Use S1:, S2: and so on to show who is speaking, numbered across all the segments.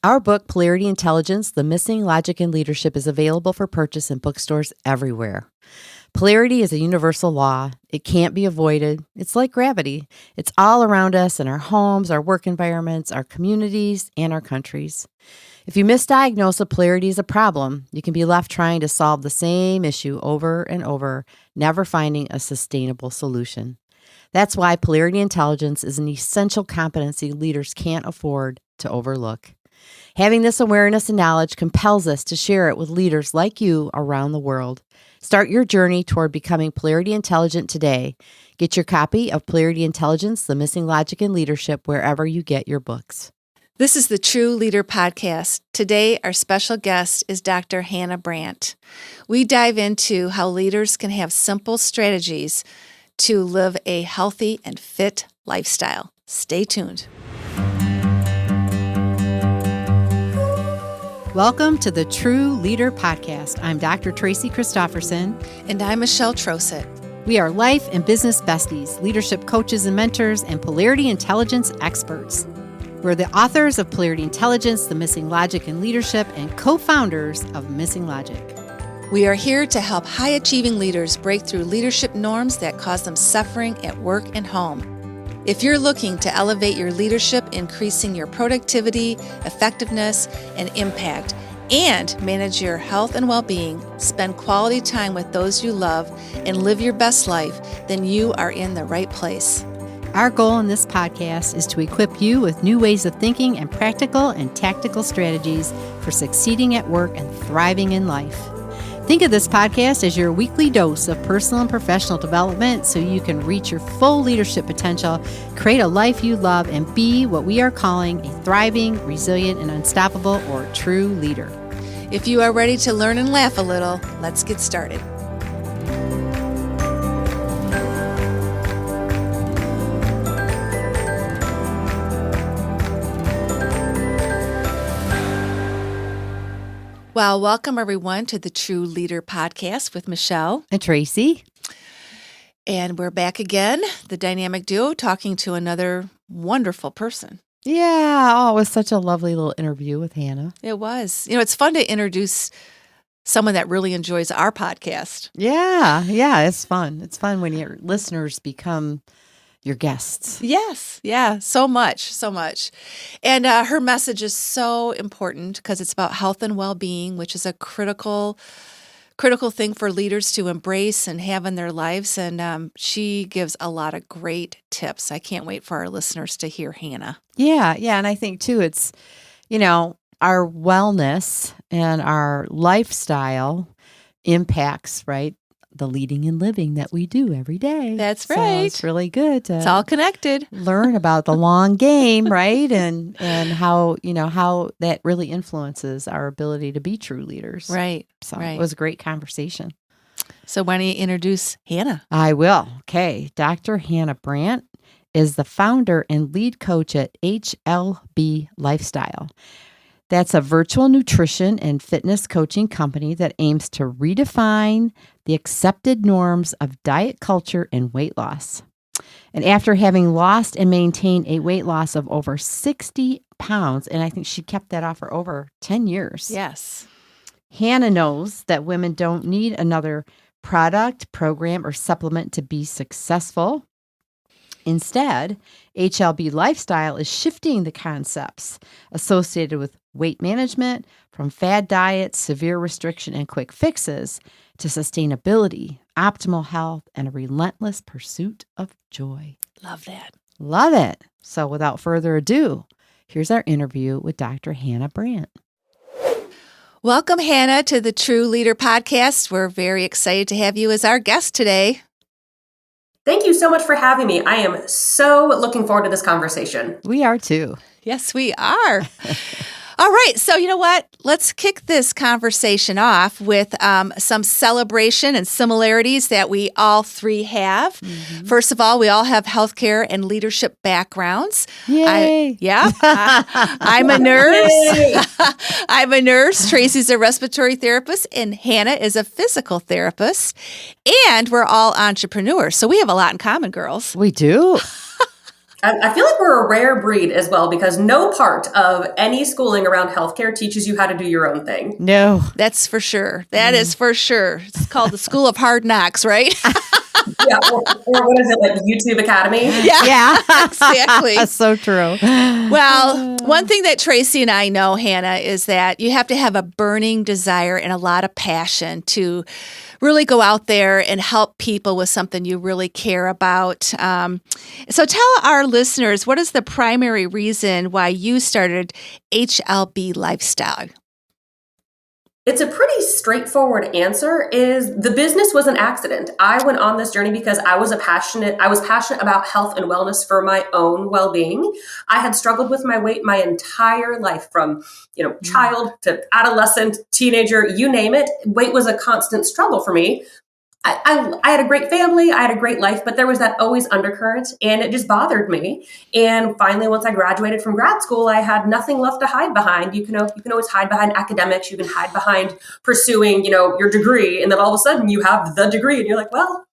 S1: Our book, Polarity Intelligence, The Missing Logic in Leadership, is available for purchase in bookstores everywhere. Polarity is a universal law. It can't be avoided. It's like gravity. It's all around us in our homes, our work environments, our communities, and our countries. If you misdiagnose that polarity is a problem, you can be left trying to solve the same issue over and over, never finding a sustainable solution. That's why polarity intelligence is an essential competency leaders can't afford to overlook. Having this awareness and knowledge compels us to share it with leaders like you around the world. Start your journey toward becoming polarity intelligent today. Get your copy of Polarity Intelligence, The Missing Logic in Leadership, wherever you get your books.
S2: This is the True Leader Podcast. Today, our special guest is Dr. Hannah Brandt. We dive into how leaders can have simple strategies to live a healthy and fit lifestyle. Stay tuned.
S1: Welcome to the True Leader Podcast. I'm Dr. Tracy Christofferson.
S2: And I'm Michelle Trosett.
S1: We are life and business besties, leadership coaches and mentors, and polarity intelligence experts. We're the authors of Polarity Intelligence, The Missing Logic in Leadership, and co-founders of Missing Logic.
S2: We are here to help high-achieving leaders break through leadership norms that cause them suffering at work and home. If you're looking to elevate your leadership, increasing your productivity, effectiveness, and impact, and manage your health and well-being, spend quality time with those you love, and live your best life, then you are in the right place.
S1: Our goal in this podcast is to equip you with new ways of thinking and practical and tactical strategies for succeeding at work and thriving in life. Think of this podcast as your weekly dose of personal and professional development so you can reach your full leadership potential, create a life you love, and be what we are calling a thriving, resilient, and unstoppable or true leader.
S2: If you are ready to learn and laugh a little, let's get started. Well, welcome everyone to the True Leader Podcast with Michelle
S1: and Tracy.
S2: And we're back again, the dynamic duo, talking to another wonderful person.
S1: Yeah. Oh, it was such a lovely little interview with Hannah.
S2: It was. You know, it's fun to introduce someone that really enjoys our podcast.
S1: Yeah. It's fun. It's fun when your listeners become your guests.
S2: Yes. Yeah. So much. And her message is so important because it's about health and well-being, which is a critical thing for leaders to embrace and have in their lives. And she gives a lot of great tips. I can't wait for our listeners to hear Hannah.
S1: Yeah. And I think too, it's, our wellness and our lifestyle impacts, right? The leading and living that we do every day.
S2: That's right.
S1: So it's really good to
S2: it's all connected.
S1: Learn about the long game, right? And how that really influences our ability to be true leaders.
S2: Right.
S1: So
S2: right.
S1: It was a great conversation.
S2: So why don't you introduce Hannah?
S1: I will. Okay. Dr. Hannah Brandt is the founder and lead coach at HLB Lifestyle. That's a virtual nutrition and fitness coaching company that aims to redefine the accepted norms of diet culture and weight loss. And after having lost and maintained a weight loss of over 60 pounds, and I think she kept that off for over 10 years.
S2: Yes.
S1: Hannah knows that women don't need another product, program, or supplement to be successful. Instead, HLB Lifestyle is shifting the concepts associated with weight management from fad diets, severe restriction, and quick fixes to sustainability, optimal health, and a relentless pursuit of joy.
S2: Love that.
S1: Love it. So without further ado, here's our interview with Dr. Hannah Brandt.
S2: Welcome, Hannah, to the True Leader Podcast. We're very excited to have you as our guest today.
S3: Thank you so much for having me. I am so looking forward to this conversation.
S1: We are too.
S2: Yes, we are. All right. So you know what? Let's kick this conversation off with some celebration and similarities that we all three have. Mm-hmm. First of all, we all have healthcare and leadership backgrounds.
S1: Yay.
S2: I'm a nurse. I'm a nurse. Tracy's a respiratory therapist, and Hannah is a physical therapist. And we're all entrepreneurs. So we have a lot in common, girls.
S1: We do.
S3: I feel like we're a rare breed as well because no part of any schooling around healthcare teaches you how to do your own thing.
S1: No.
S2: That's for sure. That is for sure. It's called the School of Hard Knocks, right?
S3: Yeah, or what is it, like YouTube Academy?
S2: Yeah, exactly.
S1: That's so true.
S2: Well, one thing that Tracy and I know, Hannah, is that you have to have a burning desire and a lot of passion to really go out there and help people with something you really care about. So tell our listeners, what is the primary reason why you started HLB Lifestyle?
S3: It's a pretty straightforward answer is the business was an accident. I went on this journey because I was passionate about health and wellness for my own well-being. I had struggled with my weight my entire life from, child to adolescent, teenager, you name it. Weight was a constant struggle for me. I had a great family, I had a great life, but there was that always undercurrent and it just bothered me. And finally, once I graduated from grad school, I had nothing left to hide behind. You can always hide behind academics. You can hide behind pursuing, your degree. And then all of a sudden you have the degree and you're like, well,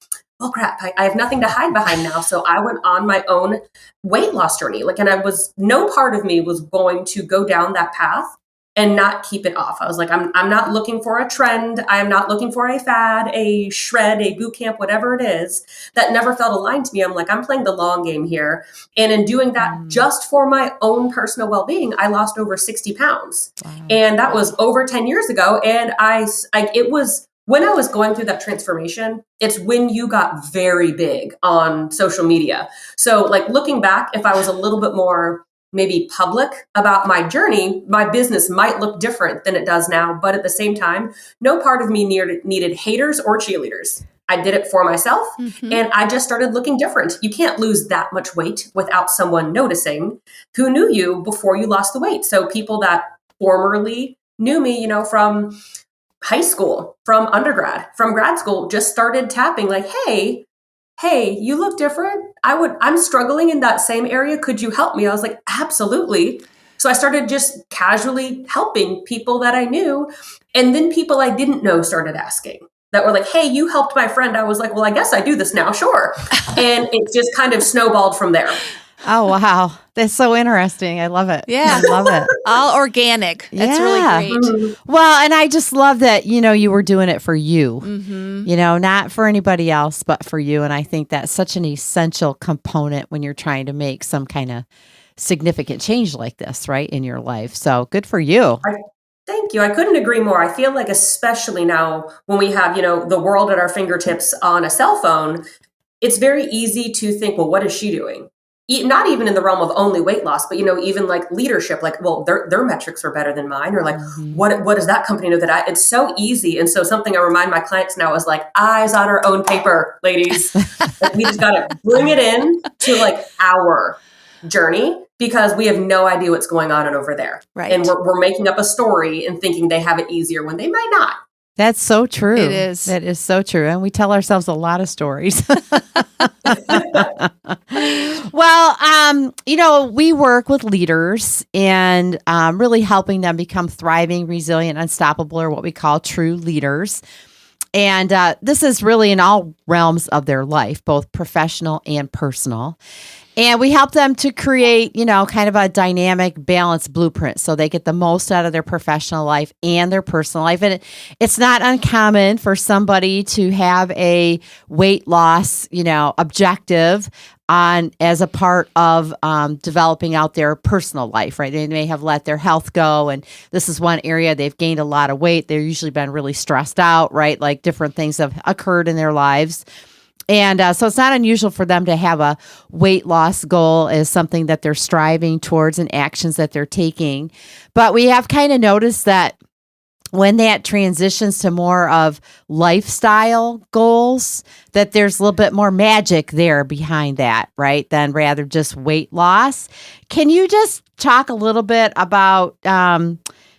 S3: crap, I have nothing to hide behind now. So I went on my own weight loss journey. And no part of me was going to go down that path and not keep it off. I was like, I'm not looking for a trend. I am not looking for a fad, a shred, a boot camp, whatever it is that never felt aligned to me. I'm like, I'm playing the long game here. And in doing that, just for my own personal well-being, I lost over 60 pounds. Wow. And that was over 10 years ago. And it was when I was going through that transformation, it's when you got very big on social media. So looking back, if I was a little bit more maybe public about my journey, my business might look different than it does now. But at the same time, no part of me needed haters or cheerleaders. I did it for myself and I just started looking different. You can't lose that much weight without someone noticing who knew you before you lost the weight. So people that formerly knew me, from high school, from undergrad, from grad school, just started tapping like, hey, you look different. I'm struggling in that same area. Could you help me? I was like, absolutely. So I started just casually helping people that I knew. And then people I didn't know started asking that were like, hey, you helped my friend. I was like, well, I guess I do this now. Sure. And it just kind of snowballed from there.
S1: Oh, wow. That's so interesting. I love it.
S2: Yeah.
S1: I love it.
S2: All organic. That's really great.
S3: Mm-hmm.
S1: Well, and I just love that, you were doing it for you, not for anybody else, but for you. And I think that's such an essential component when you're trying to make some kind of significant change like this, right, in your life. So good for you.
S3: Thank you. I couldn't agree more. I feel like especially now when we have, the world at our fingertips on a cell phone, it's very easy to think, well, what is she doing? Not even in the realm of only weight loss, but, even like leadership, like, well, their metrics are better than mine, or like, what does that company know that it's so easy. And so something I remind my clients now is like, eyes on our own paper, ladies. We just got to bring it in to like our journey because we have no idea what's going on over there.
S2: Right.
S3: And we're making up a story and thinking they have it easier when they might not.
S1: That's so true.
S2: It is.
S1: That is so true. And we tell ourselves a lot of stories. Well, we work with leaders and really helping them become thriving, resilient, unstoppable, or what we call true leaders. And this is really in all realms of their life, both professional and personal. And we help them to create, kind of a dynamic, balanced blueprint so they get the most out of their professional life and their personal life. And it's not uncommon for somebody to have a weight loss, objective as a part of developing out their personal life, right? They may have let their health go, and this is one area they've gained a lot of weight. They've usually been really stressed out, right? Like different things have occurred in their lives. And so it's not unusual for them to have a weight loss goal as something that they're striving towards and actions that they're taking. But we have kind of noticed that when that transitions to more of lifestyle goals, that there's a little bit more magic there behind that, right? Than rather just weight loss. Can you just talk a little bit about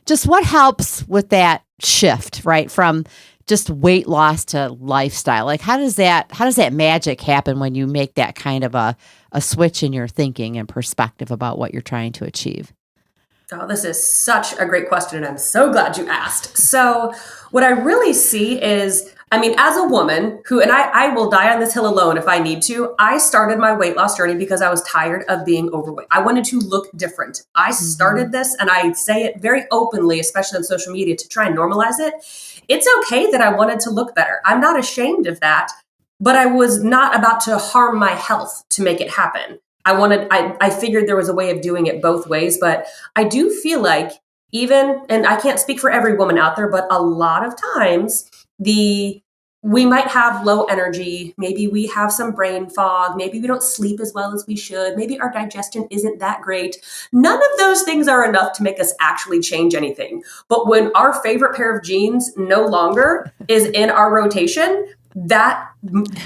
S1: just what helps with that shift, right? From just weight loss to lifestyle. Like how does that magic happen when you make that kind of a switch in your thinking and perspective about what you're trying to achieve?
S3: Oh, this is such a great question, and I'm so glad you asked. So what I really see is I mean, as a woman who, and I will die on this hill alone if I need to, I started my weight loss journey because I was tired of being overweight. I wanted to look different. I started this, and I say it very openly, especially on social media, to try and normalize it. It's okay that I wanted to look better. I'm not ashamed of that, but I was not about to harm my health to make it happen. I figured there was a way of doing it both ways, but I do feel like and I can't speak for every woman out there, but a lot of times we might have low energy. Maybe we have some brain fog. Maybe we don't sleep as well as we should. Maybe our digestion isn't that great. None of those things are enough to make us actually change anything. But when our favorite pair of jeans no longer is in our rotation, that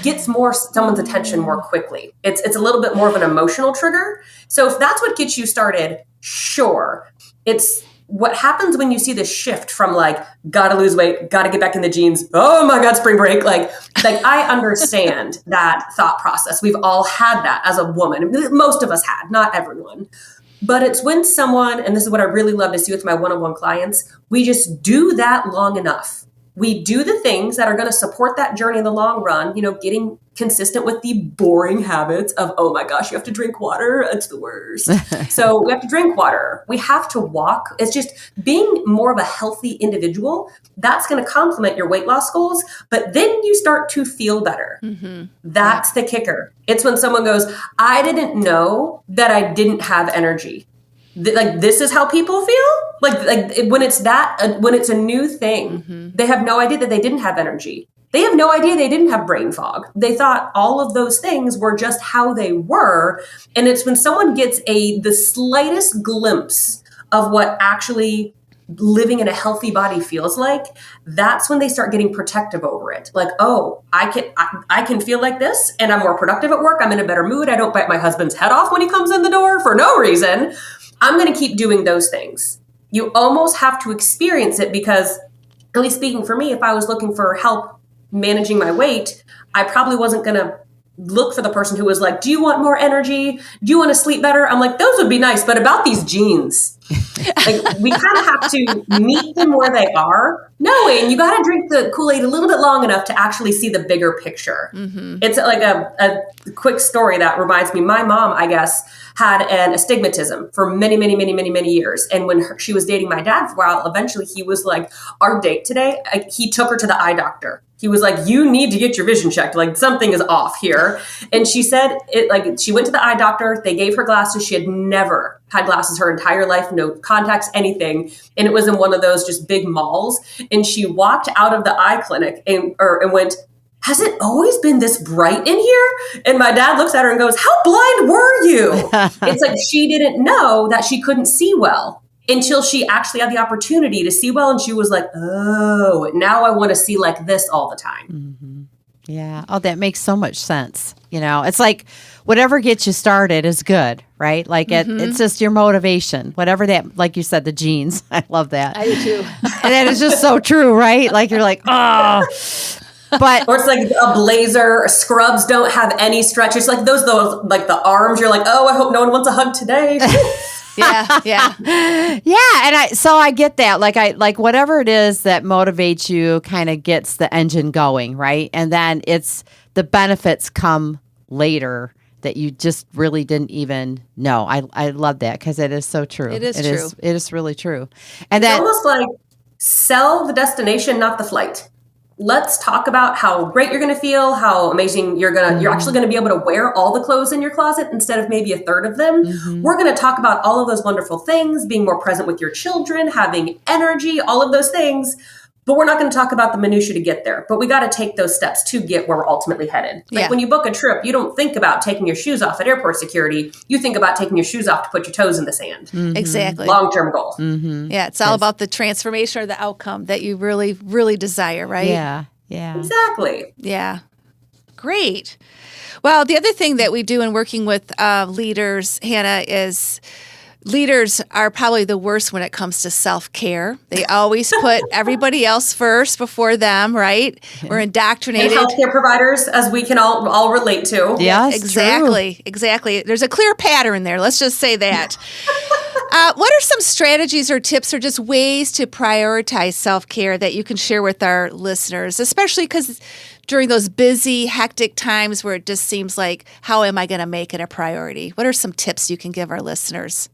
S3: gets someone's attention more quickly. It's a little bit more of an emotional trigger. So if that's what gets you started, sure. It's what happens when you see this shift from like, gotta lose weight, gotta get back in the jeans. Oh my God, spring break. Like I understand that thought process. We've all had that as a woman. Most of us had, not everyone. But it's when someone, and this is what I really love to see with my one-on-one clients, we just do that long enough. We do the things that are going to support that journey in the long run, getting consistent with the boring habits of, oh my gosh, you have to drink water. It's the worst. So we have to drink water. We have to walk. It's just being more of a healthy individual. That's going to complement your weight loss goals. But then you start to feel better. That's the kicker. It's when someone goes, I didn't know that I didn't have energy. Like, this is how people feel? Like when it's a new thing, they have no idea that they didn't have energy. They have no idea they didn't have brain fog. They thought all of those things were just how they were. And it's when someone gets the slightest glimpse of what actually living in a healthy body feels like, that's when they start getting protective over it. Like, oh, I can feel like this, and I'm more productive at work. I'm in a better mood. I don't bite my husband's head off when he comes in the door for no reason. I'm going to keep doing those things. You almost have to experience it, because, at least speaking for me, if I was looking for help managing my weight, I probably wasn't going to look for the person who was like, do you want more energy? Do you want to sleep better? I'm like, those would be nice. But about these jeans, like, we kind of have to meet them where they are, knowing you got to drink the Kool-Aid a little bit long enough to actually see the bigger picture. It's like a quick story that reminds me. My mom, I guess, had an astigmatism for many, many, many, many, many years. And when she was dating my dad for a while, eventually he was like, our date today, he took her to the eye doctor. He was like, you need to get your vision checked. Like, something is off here. And she said she went to the eye doctor. They gave her glasses. She had never had glasses her entire life, no contacts, anything. And it was in one of those just big malls. And she walked out of the eye clinic and went, has it always been this bright in here? And my dad looks at her and goes, how blind were you? It's like she didn't know that she couldn't see well until she actually had the opportunity to see well. And she was like, oh, now I want to see like this all the time.
S1: Yeah. Oh, that makes so much sense. It's like whatever gets you started is good, right? Like it's just your motivation, whatever that, like you said, the jeans. I love that.
S4: I do too.
S1: And that is just so true, right? Like you're like, oh. But
S3: or it's like a blazer, scrubs don't have any stretch. It's like those like the arms. You're like, oh, I hope no one wants a hug today.
S2: Yeah.
S1: And I get that. Like whatever it is that motivates you kind of gets the engine going, right? And then it's the benefits come later that you just really didn't even know. I love that, because it is so true.
S2: It is true.
S1: It is really true. And
S3: it's
S1: that
S3: almost like sell the destination, not the flight. Let's talk about how great you're going to feel, how amazing you're actually going to be able to wear all the clothes in your closet instead of maybe a third of them. We're going to talk about all of those wonderful things, being more present with your children, having energy, all of those things. But we're not going to talk about the minutia to get there. But we got to take those steps to get where we're ultimately headed. Like when you book a trip, you don't think about taking your shoes off at airport security. You think about taking your shoes off to put your toes in the sand.
S2: Exactly.
S3: Long-term goal.
S2: Yeah, it's all about the transformation or the outcome that you really, really desire, right?
S1: Yeah.
S3: Exactly.
S2: Yeah. Great. Well, the other thing that we do in working with leaders, Hannah, is leaders are probably the worst when it comes to self-care. They always put everybody else first before them, right? We're indoctrinated.
S3: And healthcare providers, as we can all relate to.
S1: Yes,
S2: exactly. There's a clear pattern there. Let's just say that. What are some strategies or tips or just ways to prioritize self-care that you can share with our listeners, especially because during those busy, hectic times where it just seems like, how am I going to make it a priority? What are some tips you can give our listeners?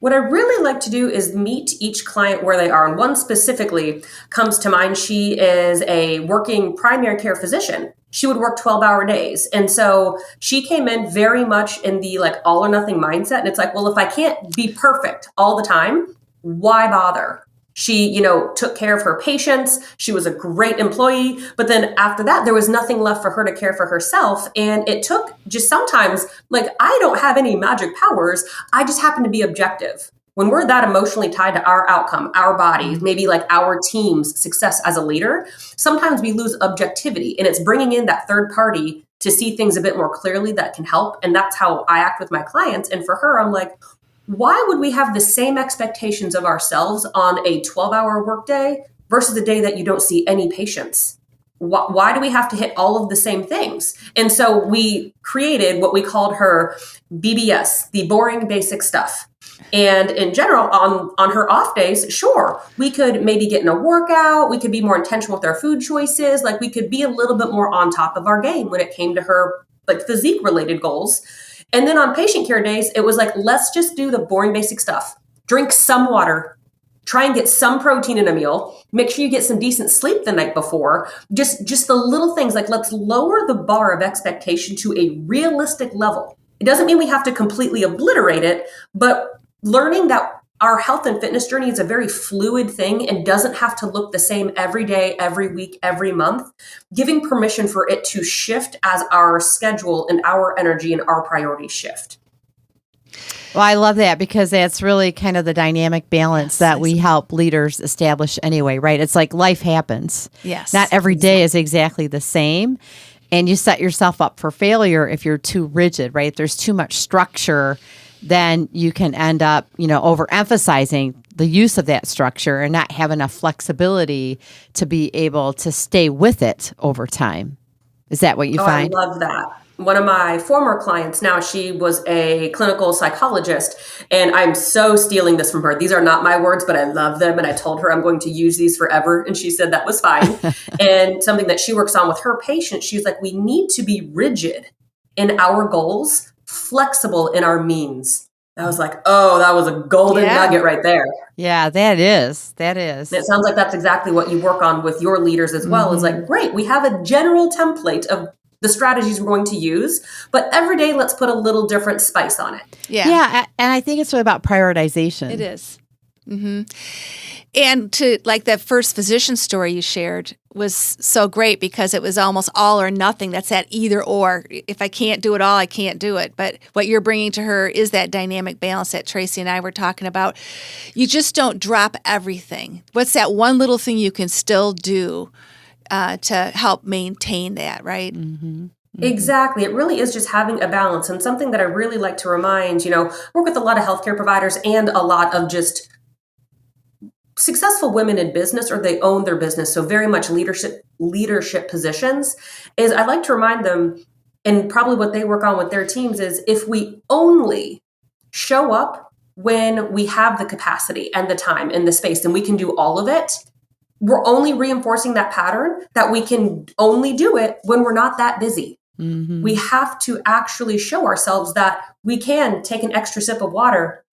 S3: What I really like to do is meet each client where they are. And one specifically comes to mind. She is a working primary care physician. She would work 12-hour days. And so she came in very much in the like all or nothing mindset. And it's like, well, if I can't be perfect all the time, why bother? She, took care of her patients. She was a great employee. But then after that, there was nothing left for her to care for herself. And it took just sometimes, like, I don't have any magic powers. I just happen to be objective. When we're that emotionally tied to our outcome, our bodies, maybe like our team's success as a leader, sometimes we lose objectivity. And it's bringing in that third party to see things a bit more clearly that can help. And that's how I act with my clients. And for her, I'm like, why would we have the same expectations of ourselves on a 12-hour workday versus a day that you don't see any patients? Why do we have to hit all of the same things? And so we created what we called her BBS, the boring basic stuff. And in general, on her off days, sure, we could maybe get in a workout. We could be more intentional with our food choices. Like we could be a little bit more on top of our game when it came to her like physique related goals. And then on patient care days, it was like, let's just do the boring basic stuff. Drink some water, try and get some protein in a meal, make sure you get some decent sleep the night before. Just the little things, like let's lower the bar of expectation to a realistic level. It doesn't mean we have to completely obliterate it, but learning that our health and fitness journey is a very fluid thing and doesn't have to look the same every day, every week, every month, giving permission for it to shift as our schedule and our energy and our priorities shift.
S1: Well, I love that because that's really kind of the dynamic balance that we help leaders establish anyway, right? It's like life happens.
S2: Yes.
S1: Not every day is exactly the same. And you set yourself up for failure if you're too rigid, right? If there's too much structure, then you can end up, overemphasizing the use of that structure and not have enough flexibility to be able to stay with it over time. Is that what you find?
S3: I love that. One of my former clients now, she was a clinical psychologist, and I'm so stealing this from her. These are not my words, but I love them. And I told her I'm going to use these forever. And she said that was fine. And something that she works on with her patients, she's like, we need to be rigid in our goals, flexible in our means. I was like, oh, that was a golden nugget right there.
S1: Yeah, that is.
S3: And it sounds like that's exactly what you work on with your leaders as well. Is like, great, we have a general template of the strategies we're going to use, but every day let's put a little different spice on it.
S1: Yeah. And I think it's really about prioritization.
S2: It is. Mm-hmm. And to like that first physician story you shared was so great because it was almost all or nothing. That's that either or. If I can't do it all, I can't do it. But what you're bringing to her is that dynamic balance that Tracy and I were talking about. You just don't drop everything. What's that one little thing you can still do to help maintain that, right?
S1: Mm-hmm.
S3: Exactly. It really is just having a balance. And something that I really like to remind, work with a lot of healthcare providers and a lot of just successful women in business, or they own their business. So very much leadership positions, is I like to remind them, and probably what they work on with their teams is if we only show up when we have the capacity and the time and the space and we can do all of it, we're only reinforcing that pattern that we can only do it when we're not that busy. Mm-hmm. We have to actually show ourselves that we can take an extra sip of water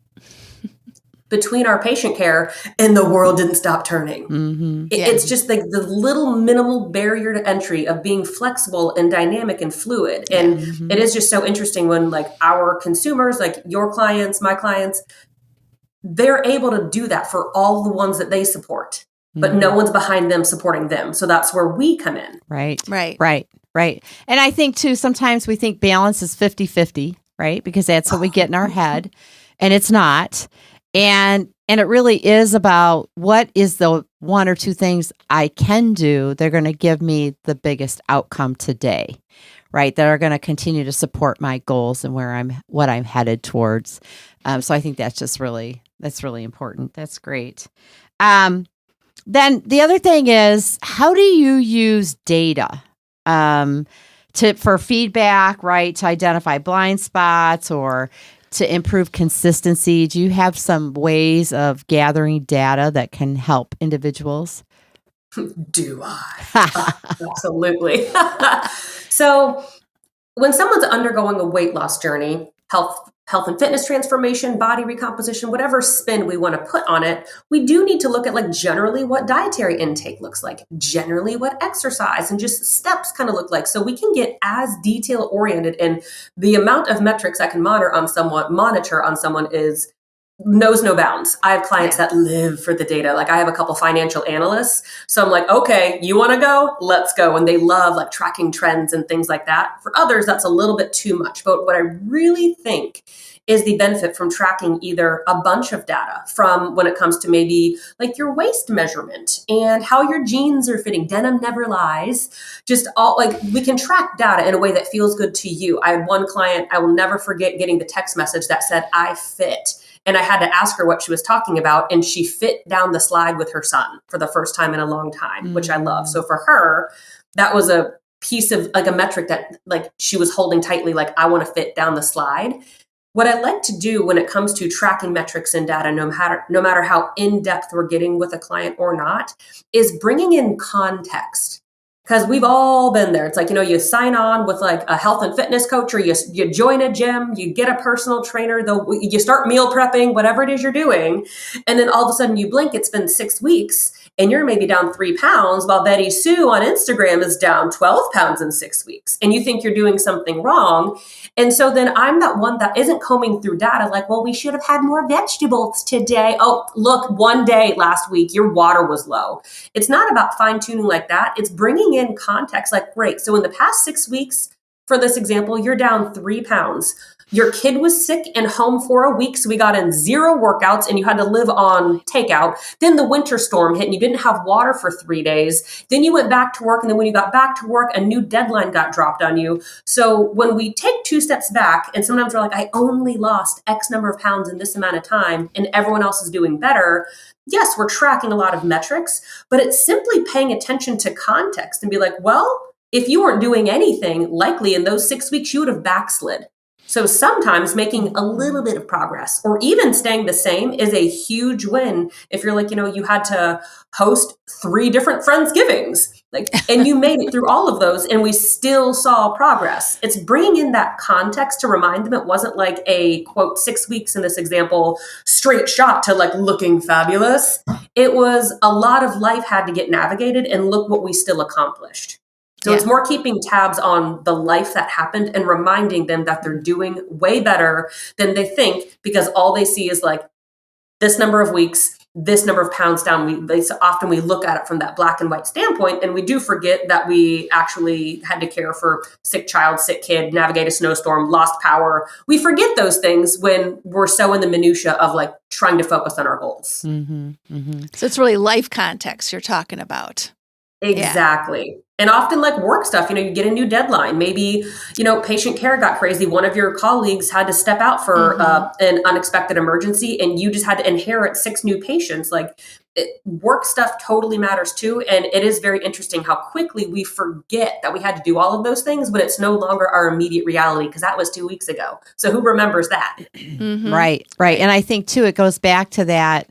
S3: between our patient care and the world didn't stop turning. Mm-hmm. It's just like the little minimal barrier to entry of being flexible and dynamic and fluid. And it is just so interesting when like our consumers, like your clients, my clients, they're able to do that for all the ones that they support. But no one's behind them supporting them. So that's where we come in.
S1: Right. And I think, too, sometimes we think balance is 50-50, right? Because that's what we get in our head. And it's not. And it really is about what is the one or two things I can do that are going to give me the biggest outcome today, right? That are going to continue to support my goals and what I'm headed towards. So I think that's really important. That's great. Then the other thing is, how do you use data for feedback, right? To identify blind spots or to improve consistency, do you have some ways of gathering data that can help individuals?
S3: Do I? Absolutely. So when someone's undergoing a weight loss journey, health and fitness transformation, body recomposition, whatever spin we want to put on it, we do need to look at like generally what dietary intake looks like, generally what exercise and just steps kind of look like, so we can get as detail oriented. And the amount of metrics I can monitor on someone is knows no bounds. I have clients that live for the data. Like I have a couple financial analysts. So I'm like, okay, you want to go? Let's go. And they love like tracking trends and things like that. For others, that's a little bit too much. But what I really think is the benefit from tracking either a bunch of data from when it comes to maybe like your waist measurement and how your jeans are fitting. Denim never lies. Just all like we can track data in a way that feels good to you. I had one client, I will never forget getting the text message that said, I fit. And I had to ask her what she was talking about. And she fit down the slide with her son for the first time in a long time, which I love. So for her, that was a piece of like a metric that like she was holding tightly, like I want to fit down the slide. What I like to do when it comes to tracking metrics and data, no matter how in-depth we're getting with a client or not, is bringing in context. Because we've all been there. It's like, you sign on with like a health and fitness coach, or you join a gym, you get a personal trainer, you start meal prepping, whatever it is you're doing. And then all of a sudden you blink, it's been 6 weeks and you're maybe down 3 pounds while Betty Sue on Instagram is down 12 pounds in 6 weeks. And you think you're doing something wrong. And so then I'm that one that isn't combing through data like, well, we should have had more vegetables today. Oh, look, one day last week, your water was low. It's not about fine tuning like that. It's bringing in context like, great. So in the past 6 weeks, for this example, you're down 3 pounds. Your kid was sick and home for a week, so we got in 0 workouts and you had to live on takeout. Then the winter storm hit and you didn't have water for 3 days. Then you went back to work, and then when you got back to work, a new deadline got dropped on you. So when we take 2 steps back, and sometimes we're like, I only lost X number of pounds in this amount of time and everyone else is doing better. Yes, we're tracking a lot of metrics, but it's simply paying attention to context and be like, well, if you weren't doing anything, likely in those 6 weeks, you would have backslid. So sometimes making a little bit of progress or even staying the same is a huge win. If you're like, you had to host 3 different Friendsgivings, and you made it through all of those and we still saw progress. It's bringing in that context to remind them it wasn't like a quote 6 weeks in this example, straight shot to like looking fabulous. It was a lot of life had to get navigated and look what we still accomplished. So it's more keeping tabs on the life that happened and reminding them that they're doing way better than they think, because all they see is like this number of weeks, this number of pounds down. Often we look at it from that black and white standpoint, and we do forget that we actually had to care for sick child, sick kid, navigate a snowstorm, lost power. We forget those things when we're so in the minutia of like trying to focus on our goals.
S1: Mm-hmm, mm-hmm.
S2: So it's really life context you're talking about.
S3: Exactly. Yeah. And often like work stuff, you get a new deadline. Maybe, patient care got crazy. One of your colleagues had to step out for an unexpected emergency and you just had to inherit 6 new patients. Work stuff totally matters too. And it is very interesting how quickly we forget that we had to do all of those things when it's no longer our immediate reality, because that was 2 weeks ago. So who remembers that?
S1: Mm-hmm. Right. And I think too, it goes back to that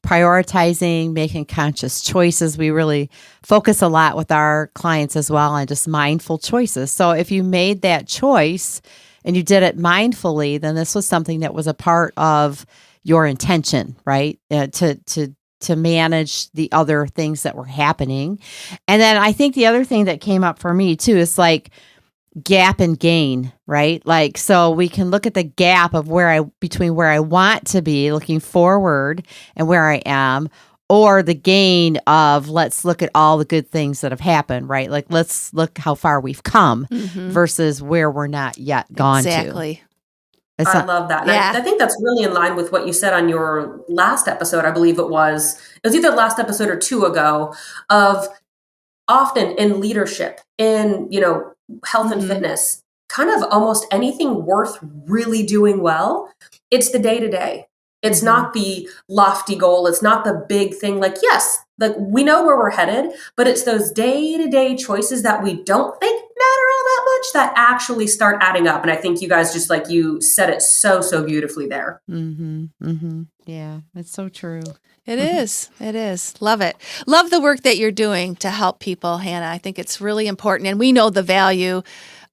S1: prioritizing, making conscious choices. We really focus a lot with our clients as well on just mindful choices. So if you made that choice and you did it mindfully, then this was something that was a part of your intention, right? To manage the other things that were happening. And then I think the other thing that came up for me too is like gap and gain, right? So we can look at the gap of between where I want to be looking forward and where I am, or the gain of let's look at all the good things that have happened, right? Like let's look how far we've come versus where we're not yet gone to.
S2: Exactly.
S3: I love that. And I think that's really in line with what you said on your last episode. I believe it was either last episode or 2 ago, of often in leadership, in, health and fitness, kind of almost anything worth really doing well, it's the day-to-day. It's not the lofty goal. It's not the big thing. Like, yes, like we know where we're headed, but it's those day-to-day choices that we don't think matter all that much that actually start adding up. And I think you guys just like you said it so beautifully there.
S1: Yeah, it's so true.
S2: It is. It is. Love it. Love the work that you're doing to help people, Hannah. I think it's really important. And we know the value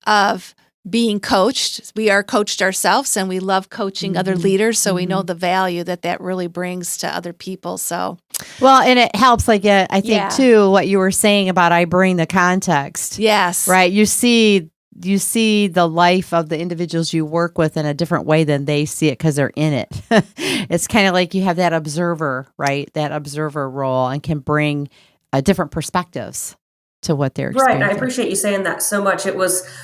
S2: of being coached. We are coached ourselves and we love coaching other leaders. So we know the value that that really brings to other people. So,
S1: well, and it helps, like, I think too, what you were saying about I bring the context.
S2: Yes.
S1: Right. You see the life of the individuals you work with in a different way than they see it because they're in it. It's kind of like you have that observer, right? That observer role and can bring different perspectives to what they're experiencing.
S3: Right. And I appreciate you saying that so much.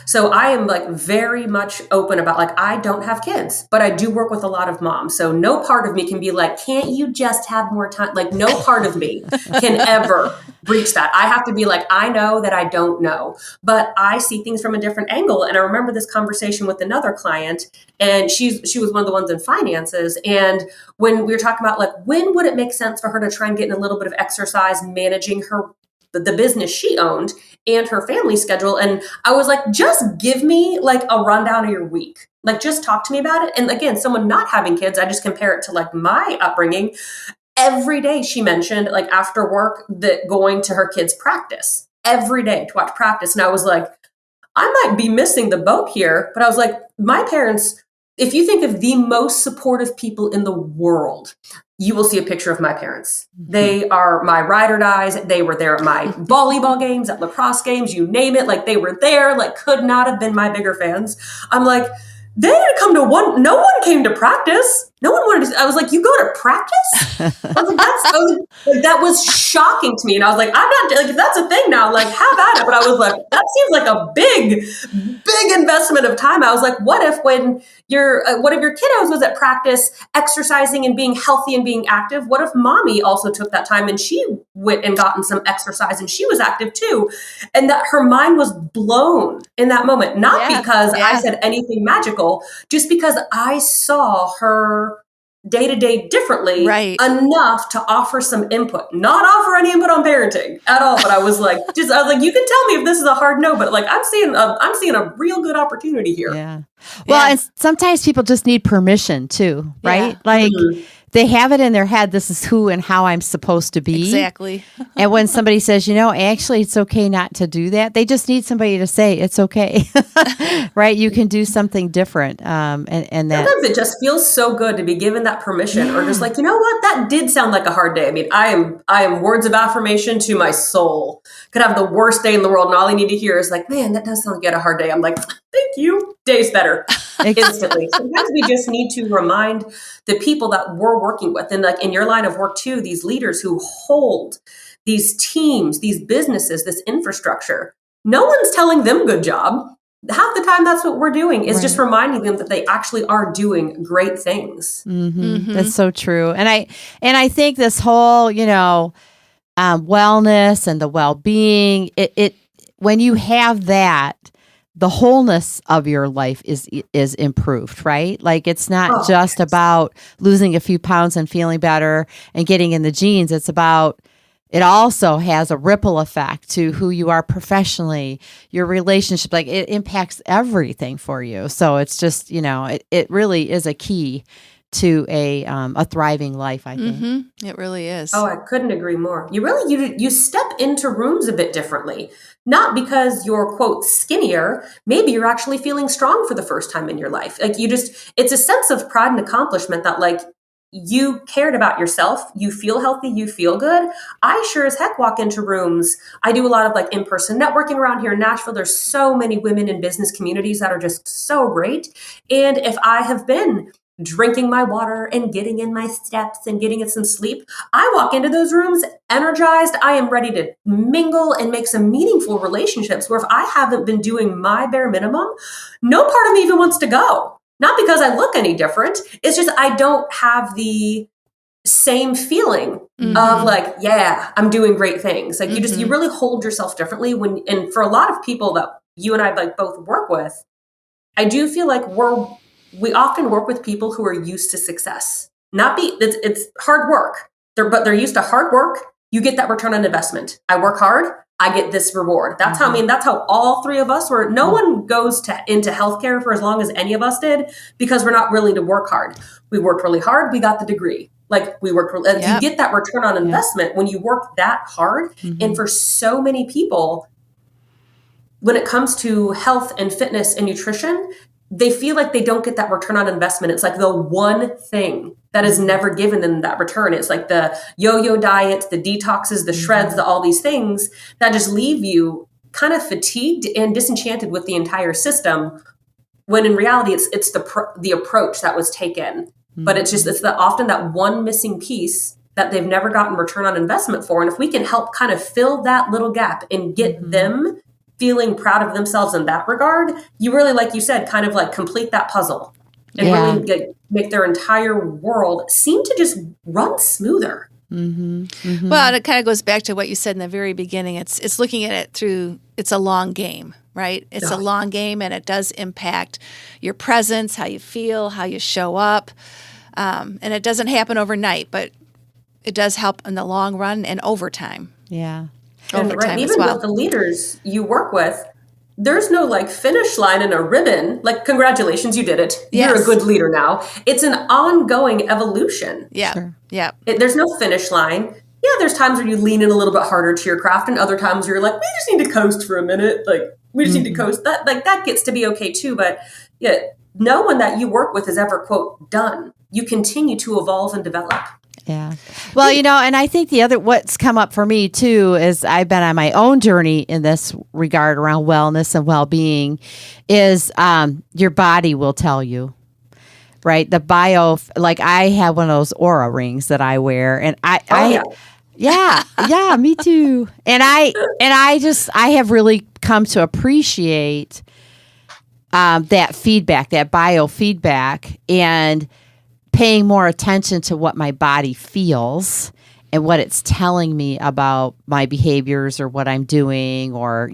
S3: So I am like very much open about like, I don't have kids, but I do work with a lot of moms. So no part of me can be like, can't you just have more time? Like no part of me can ever reach that. I have to be like, I know that I don't know, but I see things from a different angle. And I remember this conversation with another client, and she was one of the ones in finances. And when we were talking about like, when would it make sense for her to try and get in a little bit of exercise managing the business she owned and her family schedule. And I was like, just give me like a rundown of your week. Like, just talk to me about it. And again, someone not having kids, I just compare it to like my upbringing. Every day she mentioned like after work that going to her kids' practice every day to watch practice. And I was like, I might be missing the boat here. But I was like, my parents, if you think of the most supportive people in the world, you will see a picture of my parents. They are my ride or dies. They were there at my volleyball games, at lacrosse games, you name it. Like they were there, like could not have been my bigger fans. I'm like, they didn't come to one. No one came to practice. No one wanted to. I was like, you go to practice? I was like, that was shocking to me. And I was like, I'm not like, if that's a thing now, like have at it. But I was like, that seems like a big investment of time. I was like, what if when one of your kiddos was at practice exercising and being healthy and being active? What if mommy also took that time and she went and gotten some exercise and she was active too? And that her mind was blown in that moment, not because I said anything magical, just because I saw her day-to-day differently enough to offer some input, not offer any input on parenting at all. But I was like, you can tell me if this is a hard no, but like I'm seeing a real good opportunity here.
S1: Yeah. Well, and sometimes people just need permission too, right? Like they have it in their head, this is who and how I'm supposed to be.
S2: Exactly.
S1: And when somebody says, actually it's okay not to do that, they just need somebody to say it's okay. Right? You can do something different. And that
S3: sometimes it just feels so good to be given that permission, or just like, you know what, that did sound like a hard day. I mean, I am words of affirmation to my soul. Could have the worst day in the world, and all I need to hear is like, man, that does sound like you had a hard day. I'm like, thank you. Day's better. Instantly. Sometimes we just need to remind the people that we're working with, and like in your line of work too, these leaders who hold these teams, these businesses, this infrastructure. No one's telling them good job. Half the time that's what we're doing is just reminding them that they actually are doing great things.
S1: That's so true. And I think this whole, wellness and the well-being, it when you have that, the wholeness of your life is improved, right? Like it's not just about losing a few pounds and feeling better and getting in the jeans. It's about, it also has a ripple effect to who you are professionally, your relationship, like it impacts everything for you. So it's just, it really is a key to a thriving life, I think.
S2: It really is.
S3: Oh, I couldn't agree more. You step into rooms a bit differently, not because you're quote skinnier. Maybe you're actually feeling strong for the first time in your life. Like it's a sense of pride and accomplishment that like you cared about yourself. You feel healthy. You feel good. I sure as heck walk into rooms. I do a lot of like in-person networking around here in Nashville. There's so many women in business communities that are just so great. And if I have been drinking my water and getting in my steps and getting in some sleep, I walk into those rooms energized. I am ready to mingle and make some meaningful relationships, where if I haven't been doing my bare minimum, no part of me even wants to go. Not because I look any different. It's just I don't have the same feeling of like, yeah, I'm doing great things. Like you really hold yourself differently and for a lot of people that you and I like both work with, I do feel like we often work with people who are used to success. It's hard work. But they're used to hard work. You get that return on investment. I work hard, I get this reward. That's how, that's how all three of us were. No one goes into healthcare for as long as any of us did because we're not willing to work hard. We worked really hard. We got the degree. Like we worked, you get that return on investment when you work that hard. And for so many people, when it comes to health and fitness and nutrition, they feel like they don't get that return on investment. It's like the one thing that is never given them that return. It's like the yo-yo diets, the detoxes, the shreds, all these things that just leave you kind of fatigued and disenchanted with the entire system. When in reality, it's the approach that was taken. But it's often that one missing piece that they've never gotten return on investment for. And if we can help kind of fill that little gap and get them feeling proud of themselves in that regard, you really, like you said, kind of like complete that puzzle and really make their entire world seem to just run smoother.
S2: Well, and it kind of goes back to what you said in the very beginning. It's looking at it through, it's a long game, right? It's a long game, and it does impact your presence, how you feel, how you show up. And it doesn't happen overnight, but it does help in the long run and over time.
S1: Yeah.
S3: And even with the leaders you work with, there's no like finish line and a ribbon. Like, congratulations, you did it. You're a good leader now. It's an ongoing evolution.
S2: Yeah. Sure. Yeah.
S3: There's no finish line. Yeah, there's times where you lean in a little bit harder to your craft, and other times you're like, we just need to coast for a minute. Like, we just need to coast. That gets to be okay too. But yeah, no one that you work with is ever, quote, done. You continue to evolve and develop.
S1: Yeah. Well, and I think what's come up for me too is I've been on my own journey in this regard around wellness and well-being is your body will tell you, right? Like I have one of those Aura rings that I wear, and yeah, me too. And I have really come to appreciate that feedback, that biofeedback, and paying more attention to what my body feels and what it's telling me about my behaviors or what I'm doing, or,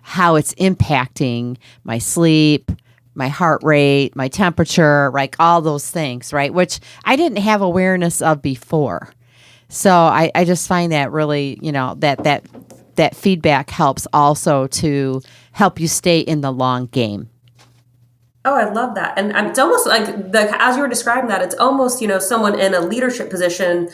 S1: how it's impacting my sleep, my heart rate, my temperature, like all those things, right? Which I didn't have awareness of before. So I just find that really, that feedback helps also to help you stay in the long game.
S3: Oh, I love that. And it's almost like, as you were describing that, it's almost, someone in a leadership position,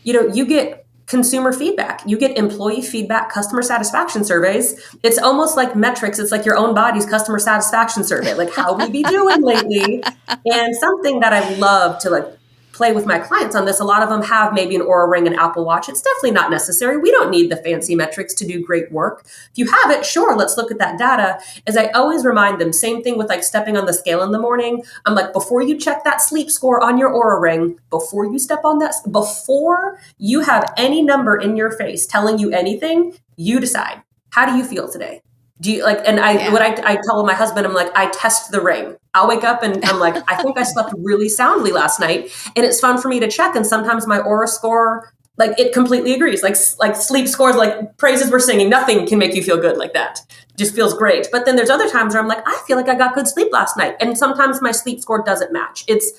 S3: you get consumer feedback, you get employee feedback, customer satisfaction surveys. It's almost like metrics. It's like your own body's customer satisfaction survey, like how we be doing lately. And something that I love to play with my clients on this. A lot of them have maybe an Oura Ring and Apple Watch. It's definitely not necessary. We don't need the fancy metrics to do great work. If you have it, sure, let's look at that data. As I always remind them, same thing with stepping on the scale in the morning. I'm like, before you check that sleep score on your Oura Ring, before you step on that, before you have any number in your face telling you anything, you decide, how do you feel today? Do you what I tell my husband, I'm like, I test the ring. I'll wake up and I'm like, I think I slept really soundly last night. And it's fun for me to check. And sometimes my Oura score, it completely agrees. Like sleep scores, praises we're singing, nothing can make you feel good like that. Just feels great. But then there's other times where I'm like, I feel like I got good sleep last night. And sometimes my sleep score doesn't match. It's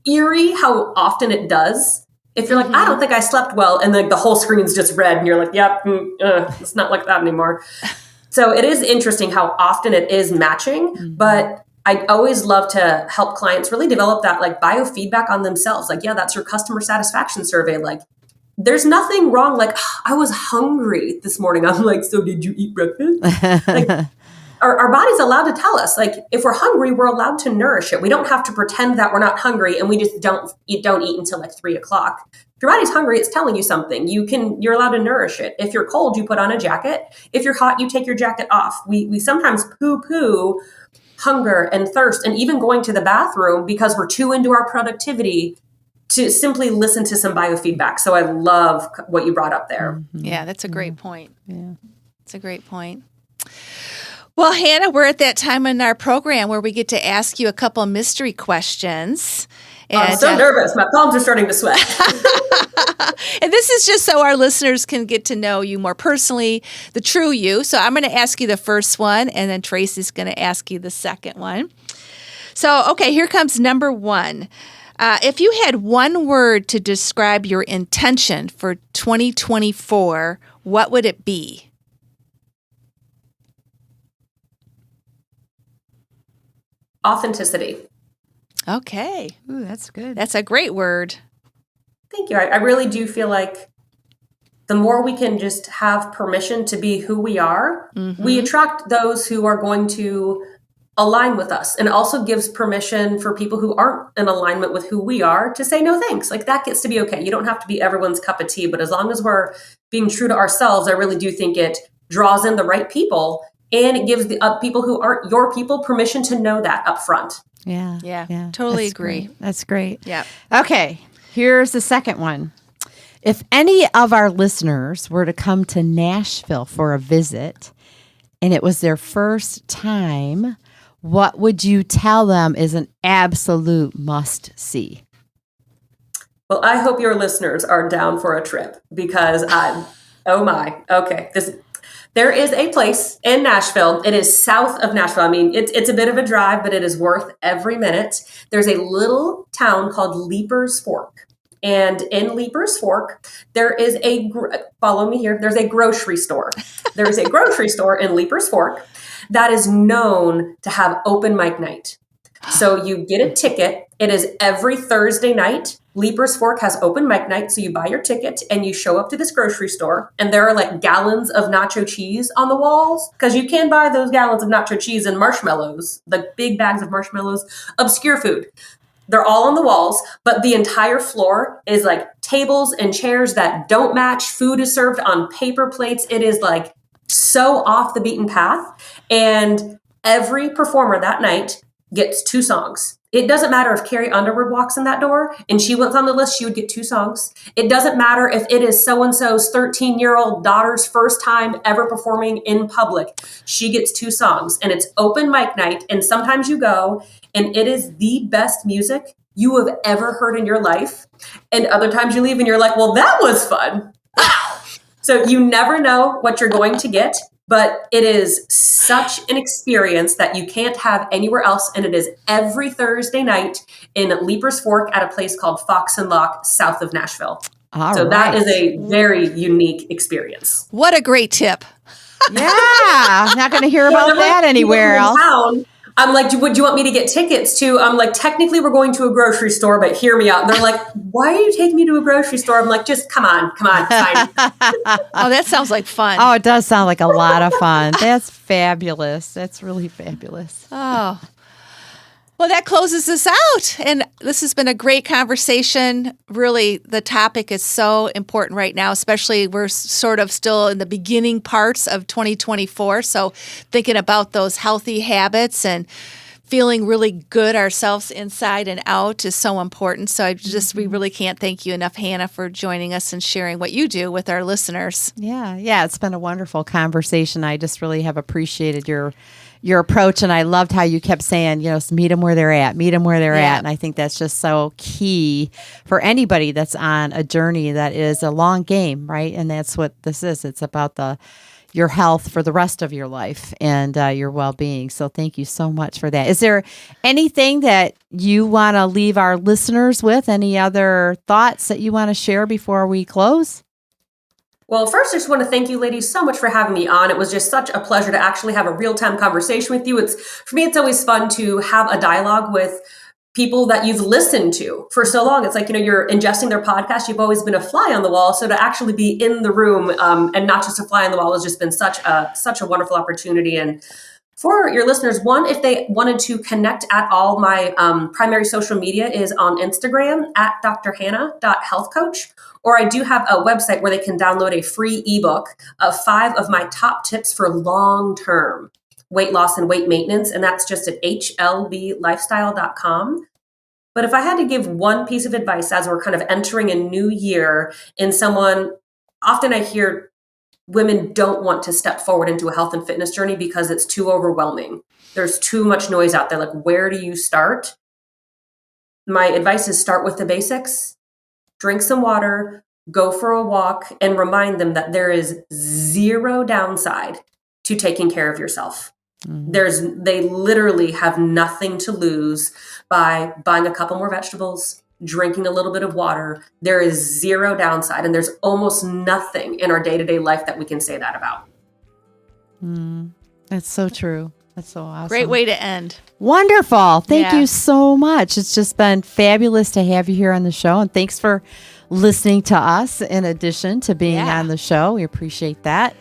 S3: eerie how often it does. If you're like, I don't think I slept well, and the whole screen's just red and you're like, yep, it's not like that anymore. So it is interesting how often it is matching, but I always love to help clients really develop that biofeedback on themselves. That's your customer satisfaction survey. There's nothing wrong. I was hungry this morning. I'm like, so did you eat breakfast? Our body's allowed to tell us, if we're hungry, we're allowed to nourish it. We don't have to pretend that we're not hungry and we just don't eat until 3 o'clock. If your body's hungry, it's telling you something. You're allowed to nourish it. If you're cold, you put on a jacket. If you're hot, you take your jacket off. We sometimes poo-poo hunger and thirst and even going to the bathroom because we're too into our productivity to simply listen to some biofeedback. So I love what you brought up there.
S2: Yeah, that's a great point. Yeah, it's a great point. Well, Hannah, we're at that time in our program where we get to ask you a couple of mystery questions. And,
S3: I'm so nervous. My palms are starting to sweat.
S2: And this is just so our listeners can get to know you more personally, the true you. So I'm going to ask you the first one, and then Tracy's going to ask you the second one. So, okay, here comes number one. If you had one word to describe your intention for 2024, what would it be?
S3: Authenticity.
S2: Okay.
S1: Ooh, that's good.
S2: That's a great word.
S3: Thank you. I really do feel like the more we can just have permission to be who we are, we attract those who are going to align with us, and also gives permission for people who aren't in alignment with who we are to say no thanks. Like, that gets to be okay. You don't have to be everyone's cup of tea, but as long as we're being true to ourselves, I really do think it draws in the right people, and it gives the people who aren't your people permission to know that up front.
S2: Yeah. Totally
S1: That's
S2: agree.
S1: Great. That's great.
S2: Yeah.
S1: Okay, here's the second one. If any of our listeners were to come to Nashville for a visit and it was their first time, what would you tell them is an absolute must-see?
S3: Well, I hope your listeners are down for a trip, because oh my, okay. There is a place in Nashville. It is south of Nashville. I mean, it's a bit of a drive, but it is worth every minute. There's a little town called Leapers Fork. And in Leapers Fork, there is follow me here, there's a grocery store. There is a grocery store in Leapers Fork that is known to have open mic night. So you get a ticket. It is every Thursday night. Leapers Fork has open mic night. So you buy your ticket and you show up to this grocery store, and there are like gallons of nacho cheese on the walls, because you can buy those gallons of nacho cheese and marshmallows, like big bags of marshmallows, obscure food. They're all on the walls, but the entire floor is like tables and chairs that don't match. Food is served on paper plates. It is like so off the beaten path. And every performer that night gets 2 songs. It doesn't matter if Carrie Underwood walks in that door and she was on the list, she would get 2 songs. It doesn't matter if it is so-and-so's 13-year-old daughter's first time ever performing in public. She gets 2 songs, and it's open mic night. And sometimes you go and it is the best music you have ever heard in your life. And other times you leave and you're like, well, that was fun. So you never know what you're going to get, but it is such an experience that you can't have anywhere else. And it is every Thursday night in Leapers Fork at a place called Fox and Lock, south of Nashville. That is a very unique experience.
S2: What a great tip.
S1: Yeah, not going to hear about that anywhere else.
S3: I'm like, would you want me to get tickets to? I'm like, technically we're going to a grocery store, but hear me out. And they're like, why are you taking me to a grocery store? I'm like, just come on, fine.
S2: Oh, that sounds like fun.
S1: Oh, it does sound like a lot of fun. That's fabulous. That's really fabulous.
S2: Oh, well, that closes us out. And this has been a great conversation. Really, the topic is so important right now, especially we're sort of still in the beginning parts of 2024. So thinking about those healthy habits and feeling really good ourselves inside and out is so important. So we really can't thank you enough, Hannah, for joining us and sharing what you do with our listeners.
S1: Yeah, it's been a wonderful conversation. I just really have appreciated your approach, and I loved how you kept saying, meet them where they're at, and I think that's just so key for anybody that's on a journey that is a long game, right? And that's what this is. It's about your health for the rest of your life and your well-being. So thank you so much for that. Is there anything that you want to leave our listeners with? Any other thoughts that you want to share before we close?
S3: Well, first, I just want to thank you ladies so much for having me on. It was just such a pleasure to actually have a real-time conversation with you. For me, it's always fun to have a dialogue with people that you've listened to for so long. It's like, you're ingesting their podcast. You've always been a fly on the wall. So to actually be in the room and not just a fly on the wall has just been such a wonderful opportunity. And for your listeners, one, if they wanted to connect at all, my primary social media is on Instagram at drhannah.healthcoach. Or I do have a website where they can download a free ebook of 5 of my top tips for long-term weight loss and weight maintenance. And that's just at HLBlifestyle.com. But if I had to give one piece of advice as we're kind of entering a new year, often I hear women don't want to step forward into a health and fitness journey because it's too overwhelming. There's too much noise out there. Like, where do you start? My advice is start with the basics. Drink some water, go for a walk, and remind them that there is 0 downside to taking care of yourself. Mm-hmm. They literally have nothing to lose by buying a couple more vegetables, drinking a little bit of water, there is zero downside. And there's almost nothing in our day-to-day life that we can say that about.
S1: That's so true. That's so awesome.
S2: Great way to end.
S1: Wonderful. Thank
S2: Yeah.
S1: you so much. It's just been fabulous to have you here on the show. And thanks for listening to us in addition to being
S2: Yeah.
S1: on the show. We appreciate that.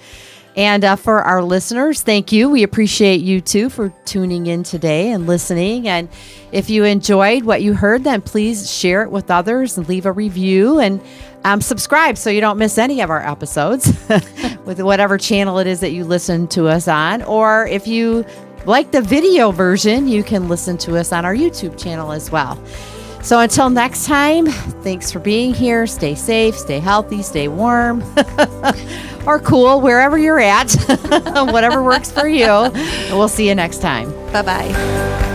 S1: And for our listeners, thank you. We appreciate you too for tuning in today and listening. And if you enjoyed what you heard, then please share it with others and leave a review and subscribe so you don't miss any of our episodes with whatever channel it is that you listen to us on. Or if you like the video version, you can listen to us on our YouTube channel as well. So until next time, thanks for being here. Stay safe, stay healthy, stay warm or cool, wherever you're at, whatever works for you. And we'll see you next time.
S2: Bye-bye.